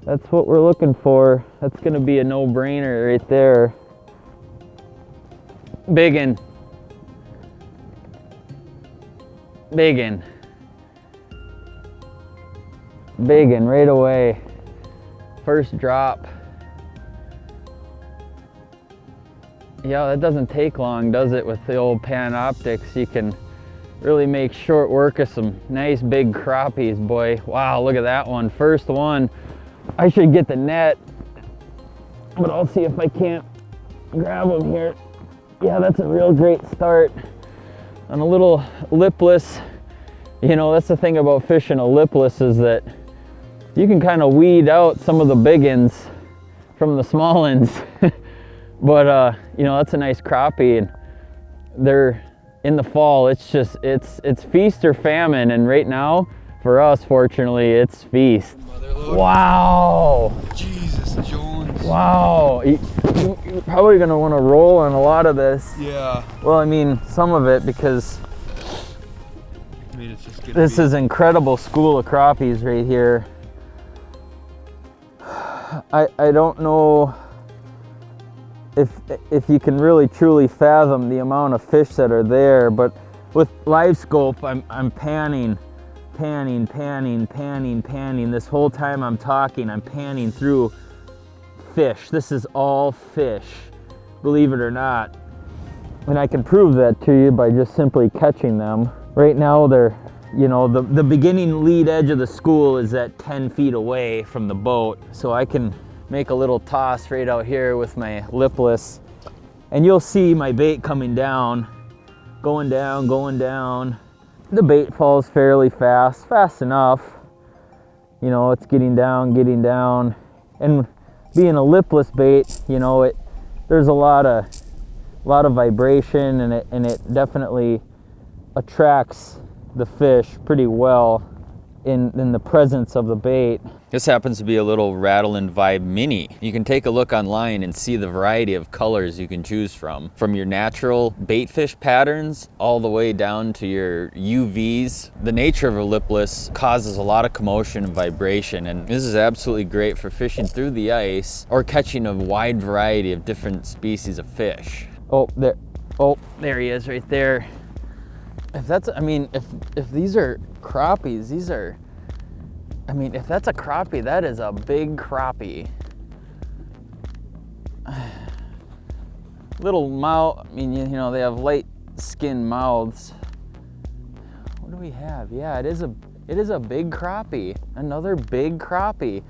That's what we're looking for. That's gonna be a no-brainer right there. Biggin. Biggin. Biggin right away. First drop. Yeah, that doesn't take long, does it, with the old Panoptix? You can really make short work of some nice big crappies, boy. Wow, look at that one. First one. I should get the net, but I'll see if I can't grab them here. Yeah, that's a real great start on a little lipless. You know, that's the thing about fishing a lipless, is that you can kind of weed out some of the big ends from the small ends. But you know, that's a nice crappie, and they're in the fall. It's just it's feast or famine, and right now for us, fortunately, it's feast. Wow! Jesus Jones! Wow! You're probably gonna want to roll on a lot of this. Yeah. Well, I mean, some of it, because I mean, it's just gonna this is incredible school of crappies right here. I don't know if you can really truly fathom the amount of fish that are there, but with LiveScope, I'm panning. This whole time I'm talking, I'm panning through fish. This is all fish, believe it or not. And I can prove that to you by just simply catching them. Right now they're, you know, the beginning lead edge of the school is at 10 feet away from the boat. So I can make a little toss right out here with my lipless, and you'll see my bait coming down, going down. The bait falls fairly fast enough. You know, it's getting down. And being a lipless bait, you know, there's a lot of vibration, and it definitely attracts the fish pretty well in the presence of the bait. This happens to be a little Rattl'n Vibe mini. You can take a look online and see the variety of colors you can choose from your natural bait fish patterns all the way down to your UVs. The nature of a lipless causes a lot of commotion and vibration, and this is absolutely great for fishing through the ice or catching a wide variety of different species of fish. Oh, there he is right there. If that's, I mean, if these are crappies, these are, I mean, if that's a crappie, that is a big crappie. Little mouth, I mean, you know, they have light skin mouths. What do we have? Yeah, it is a big crappie. Another big crappie.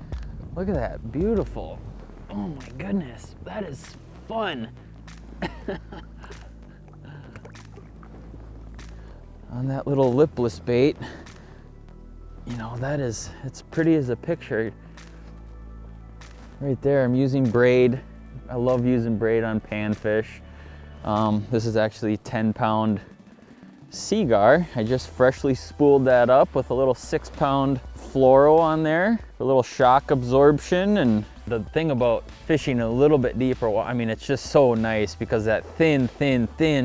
Look at that, beautiful. Oh my goodness, that is fun. On that little lipless bait, you know, it's pretty as a picture. Right there, I'm using braid. I love using braid on panfish. This is actually 10-pound seagar. I just freshly spooled that up with a little 6-pound fluoro on there, a little shock absorption. And the thing about fishing a little bit deeper, I mean, it's just so nice because that thin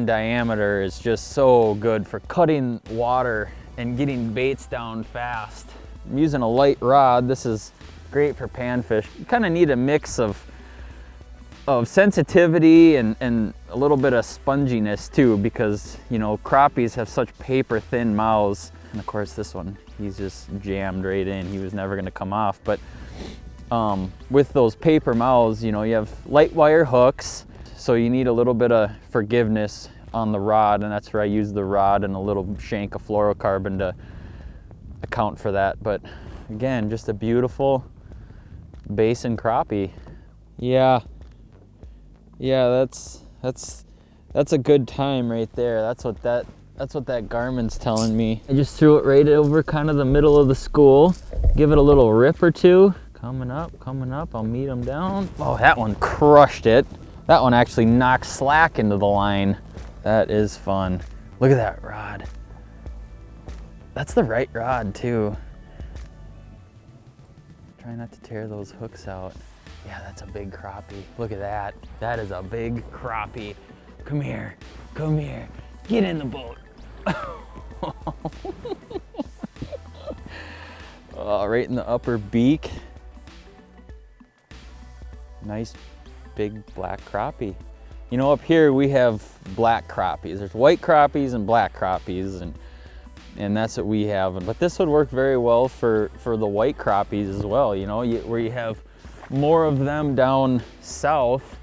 diameter is just so good for cutting water and getting baits down fast. I'm using a light rod. This is great for panfish. You kind of need a mix of sensitivity and a little bit of sponginess too, because, you know, crappies have such paper thin mouths. And of course this one, he's just jammed right in. He was never gonna come off. But with those paper mouths, you know, you have light wire hooks, so you need a little bit of forgiveness on the rod, and that's where I use the rod and a little shank of fluorocarbon to account for that. But again, just a beautiful basin crappie. Yeah, that's a good time right there. That's what that Garmin's telling me. I just threw it right over kind of the middle of the school. Give it a little rip or two. Coming up, I'll meet him down. Oh, that one crushed it. That one actually knocked slack into the line. That is fun. Look at that rod. That's the right rod too. Try not to tear those hooks out. Yeah, that's a big crappie. Look at that. That is a big crappie. Come here, get in the boat. Oh, right in the upper beak. Nice big black crappie. You know, up here we have black crappies. There's white crappies and black crappies, and that's what we have. But this would work very well for the white crappies as well, you know, where you have more of them down south.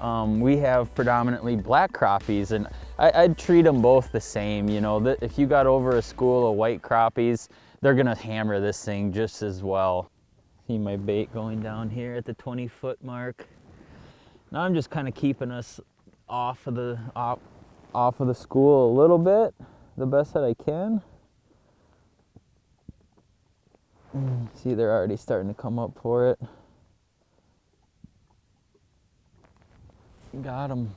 We have predominantly black crappies, and I'd treat them both the same. You know, if you got over a school of white crappies, they're gonna hammer this thing just as well. See my bait going down here at the 20-foot mark. Now I'm just kind of keeping us off of the school a little bit, the best that I can. See, they're already starting to come up for it. Got him.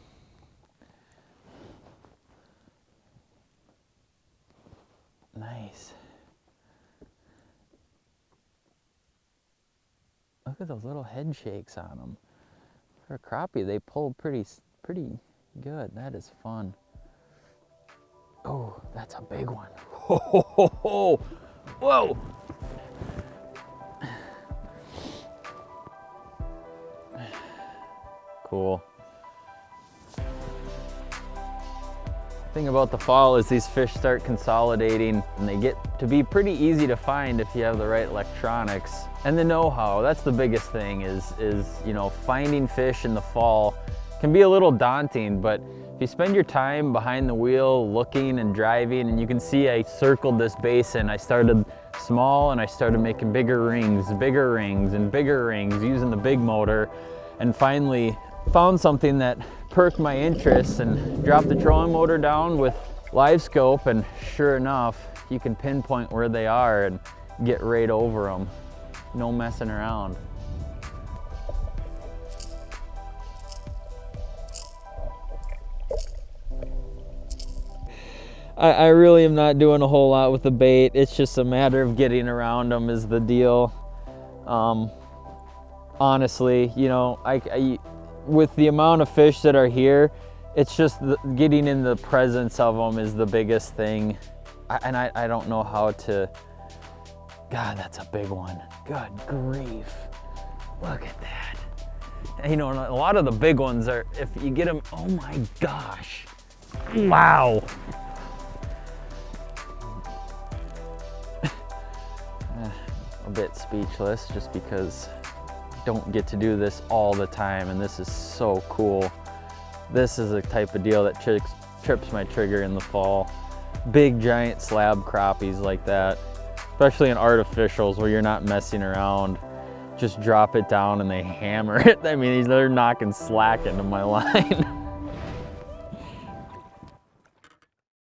Nice. Look at those little head shakes on them. For a crappie, they pull pretty good. That is fun. Oh, that's a big one. Ho, ho, ho, ho. Whoa. Cool. The thing about the fall is these fish start consolidating, and they get to be pretty easy to find if you have the right electronics and the know-how. That's the biggest thing is you know, finding fish in the fall can be a little daunting, but if you spend your time behind the wheel looking and driving, and you can see I circled this basin. I started small and I started making bigger rings and bigger rings using the big motor, and finally found something that perked my interest and dropped the trolling motor down with LiveScope, and sure enough, you can pinpoint where they are and get right over them. No messing around. I really am not doing a whole lot with the bait. It's just a matter of getting around them is the deal. Honestly, you know, with the amount of fish that are here, it's just getting in the presence of them is the biggest thing. I don't know how to. God, that's a big one. Good grief. Look at that. You know, a lot of the big ones are, if you get them, oh my gosh. Wow. A bit speechless just because I don't get to do this all the time, and this is so cool. This is the type of deal that trips my trigger in the fall. Big giant slab crappies like that, especially in artificials where you're not messing around. Just drop it down and they hammer it. I mean, they're knocking slack into my line.